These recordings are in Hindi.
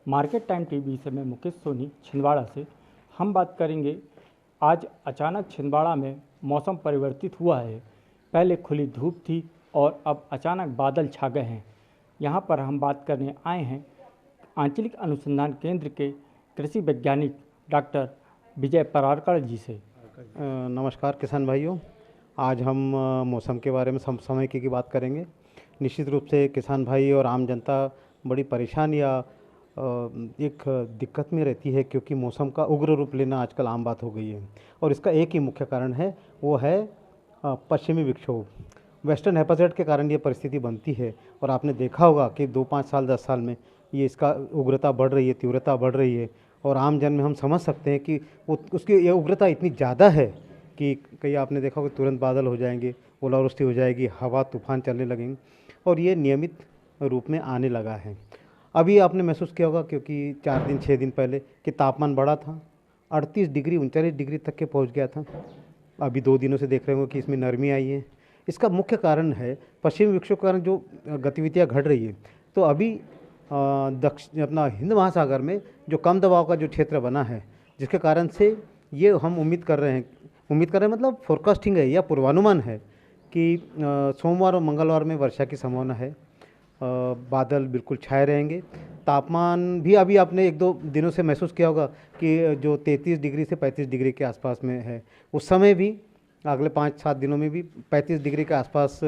मार्केट टाइम टीवी से मैं मुकेश सोनी छिंदवाड़ा से। हम बात करेंगे, आज अचानक छिंदवाड़ा में मौसम परिवर्तित हुआ है। पहले खुली धूप थी और अब अचानक बादल छा गए हैं। यहाँ पर हम बात करने आए हैं आंचलिक अनुसंधान केंद्र के कृषि वैज्ञानिक डॉक्टर विजय परारकर जी से। नमस्कार किसान भाइयों, आज हम मौसम के बारे में समय की बात करेंगे। निश्चित रूप से किसान भाई और आम जनता बड़ी परेशान या एक दिक्कत में रहती है, क्योंकि मौसम का उग्र रूप लेना आजकल आम बात हो गई है। और इसका एक ही मुख्य कारण है, वो है पश्चिमी विक्षोभ। वेस्टर्न हेमिस्फीयर के कारण ये परिस्थिति बनती है। और आपने देखा होगा कि 5 साल 10 साल में ये इसका उग्रता बढ़ रही है, तीव्रता बढ़ रही है। और आम जन में हम समझ सकते हैं कि वो उसकी ये उग्रता इतनी ज़्यादा है कि कहीं आपने देखा होगा तुरंत बादल हो जाएंगे, ओलावृष्टि हो जाएगी, हवा तूफान चलने लगेंगे, और ये नियमित रूप में आने लगा है। अभी आपने महसूस किया होगा, क्योंकि 4 दिन 6 दिन पहले कि तापमान बढ़ा था, 38 डिग्री 39 डिग्री तक के पहुंच गया था। अभी 2 दिनों से देख रहे हो कि इसमें नरमी आई है। इसका मुख्य कारण है पश्चिमी विक्षोभ के कारण जो गतिविधियाँ घट रही है। तो अभी दक्षिण अपना हिंद महासागर में जो कम दबाव का जो क्षेत्र बना है, जिसके कारण से ये हम उम्मीद कर रहे हैं मतलब फोरकास्टिंग है या पूर्वानुमान है कि सोमवार और मंगलवार में वर्षा की संभावना है। बादल बिल्कुल छाए रहेंगे। तापमान भी अभी आपने 1-2 दिनों से महसूस किया होगा कि जो 33 डिग्री से 35 डिग्री के आसपास में है, उस समय भी अगले 5-7 दिनों में भी 35 डिग्री के आसपास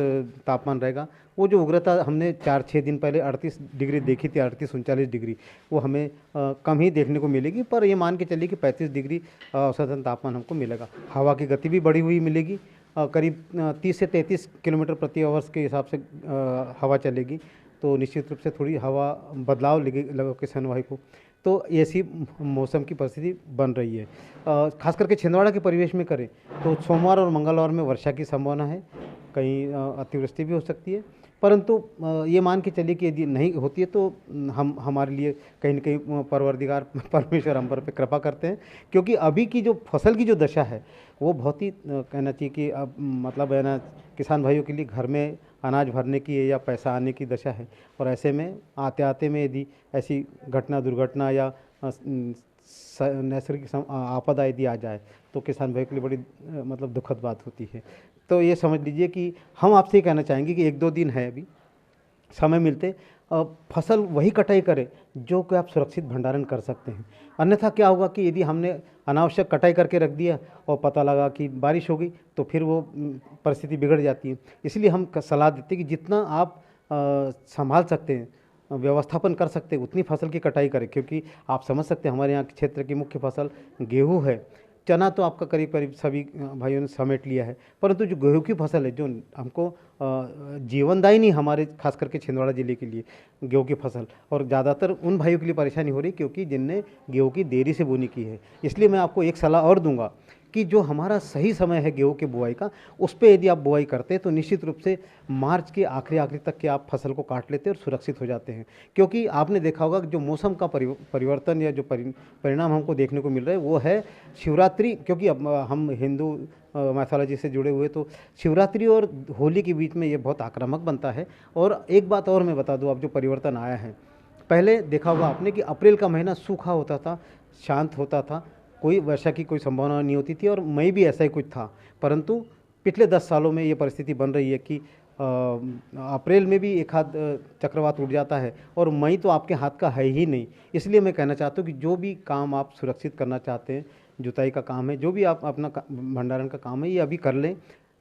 तापमान रहेगा। वो जो उग्रता हमने 4-6 दिन पहले 38 डिग्री देखी थी, 38-39 डिग्री, वो हमें कम ही देखने को मिलेगी। पर ये मान के चलिए कि 35 डिग्री औसतन तापमान हमको मिलेगा। हवा की गति भी बढ़ी हुई मिलेगी, करीब 30 से 33 किलोमीटर प्रति आवर्स के हिसाब से हवा चलेगी। तो निश्चित रूप से थोड़ी हवा बदलाव लगा किसान भाई को। तो ऐसी मौसम की परिस्थिति बन रही है। खास करके छिंदवाड़ा के परिवेश में करें तो सोमवार और मंगलवार में वर्षा की संभावना है। कहीं अतिवृष्टि भी हो सकती है, परंतु ये मान के चलिए कि यदि नहीं होती है तो हम हमारे लिए कहीं न कहीं परवरदिगार परमेश्वर हम पर पे कृपा करते हैं। क्योंकि अभी की जो फसल की जो दशा है, वो बहुत ही कहना चाहिए कि अब मतलब है ना, किसान भाइयों के लिए घर में अनाज भरने की या पैसा आने की दशा है। और ऐसे में आते आते में यदि ऐसी घटना दुर्घटना या नैसर्गिक आपदा यदि आ जाए, तो किसान भाई के लिए बड़ी मतलब दुखद बात होती है। तो ये समझ लीजिए कि हम आपसे ये कहना चाहेंगे कि 1-2 दिन है अभी, समय मिलते फसल वही कटाई करें जो कि आप सुरक्षित भंडारण कर सकते हैं। अन्यथा क्या होगा कि यदि हमने अनावश्यक कटाई करके रख दिया और पता लगा कि बारिश हो गई, तो फिर वो परिस्थिति बिगड़ जाती है। इसलिए हम सलाह देते हैं कि जितना आप संभाल सकते हैं, व्यवस्थापन कर सकते हैं, उतनी फसल की कटाई करें। क्योंकि आप समझ सकते हैं हमारे यहाँ क्षेत्र की मुख्य फसल गेहूँ है। चना तो आपका करीब करीब सभी भाइयों ने समेट लिया है, परंतु जो गेहूं की फसल है, जो हमको जीवनदायिनी हमारे खास करके छिंदवाड़ा ज़िले के लिए गेहूं की फसल, और ज़्यादातर उन भाइयों के लिए परेशानी हो रही क्योंकि जिनने गेहूं की देरी से बुनी की है। इसलिए मैं आपको एक सलाह और दूंगा कि जो हमारा सही समय है गेहूं की बुआई का, उस पर यदि आप बुआई करते हैं तो निश्चित रूप से मार्च के आखिरी तक के आप फसल को काट लेते हैं और सुरक्षित हो जाते हैं। क्योंकि आपने देखा होगा कि जो मौसम का परिवर्तन या जो परिणाम हमको देखने को मिल रहा है, वो है शिवरात्रि। क्योंकि अब हम हिंदू मैथोलॉजी से जुड़े हुए, तो शिवरात्रि और होली के बीच में ये बहुत आक्रामक बनता है। और एक बात और मैं बता दूं, अब जो परिवर्तन आया है, पहले देखा होगा आपने कि अप्रैल का महीना सूखा होता था, शांत होता था, कोई वर्षा की कोई संभावना नहीं होती थी, और मई भी ऐसा ही कुछ था। परंतु पिछले 10 सालों में ये परिस्थिति बन रही है कि अप्रैल में भी एक आध चक्रवात उठ जाता है, और मई तो आपके हाथ का है ही नहीं। इसलिए मैं कहना चाहता हूँ कि जो भी काम आप सुरक्षित करना चाहते हैं, जुताई का काम है, जो भी आप अपना भंडारण का काम है, ये अभी कर लें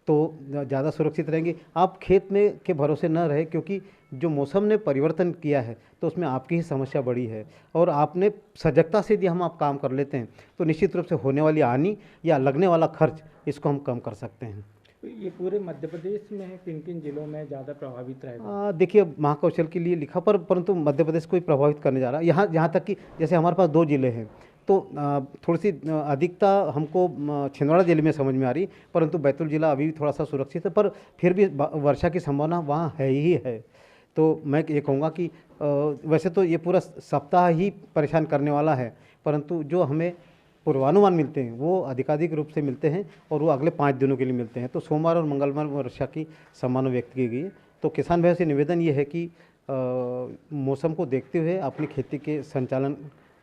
तो ज़्यादा सुरक्षित रहेंगे। आप खेत में के भरोसे न रहे, क्योंकि जो मौसम ने परिवर्तन किया है तो उसमें आपकी ही समस्या बड़ी है। और आपने सजगता से यदि हम आप काम कर लेते हैं तो निश्चित रूप से होने वाली हानि या लगने वाला खर्च, इसको हम कम कर सकते हैं। ये पूरे मध्य प्रदेश में है, किन किन जिलों में ज़्यादा प्रभावित रहेगा? देखिए, महाकौशल के लिए लिखा, परंतु मध्य प्रदेश को ही प्रभावित करने जा रहा है। यहाँ तक कि जैसे हमारे पास 2 जिले हैं, तो थोड़ी सी अधिकता हमको छिंदवाड़ा जिले में समझ में आ रही, परंतु बैतूल जिला अभी भी थोड़ा सा सुरक्षित है, पर फिर भी वर्षा की संभावना वहाँ है ही है। तो मैं ये कहूँगा कि वैसे तो ये पूरा सप्ताह ही परेशान करने वाला है, परंतु जो हमें पूर्वानुमान मिलते हैं वो अधिकाधिक रूप से मिलते हैं, और वो अगले 5 दिनों के लिए मिलते हैं। तो सोमवार और मंगलवार में वर्षा की संभावना व्यक्त की गई है। तो किसान भाइयों से निवेदन ये है कि मौसम को देखते हुए अपनी खेती के संचालन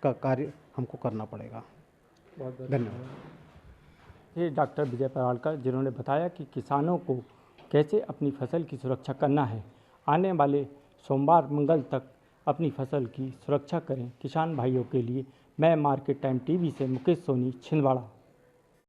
का कार्य हमको करना पड़ेगा। बहुत बहुत धन्यवाद। ये डॉक्टर विजय पराड़कर, जिन्होंने बताया कि किसानों को कैसे अपनी फसल की सुरक्षा करना है। आने वाले सोमवार मंगल तक अपनी फसल की सुरक्षा करें। किसान भाइयों के लिए मैं मार्केट टाइम टीवी से मुकेश सोनी, छिंदवाड़ा।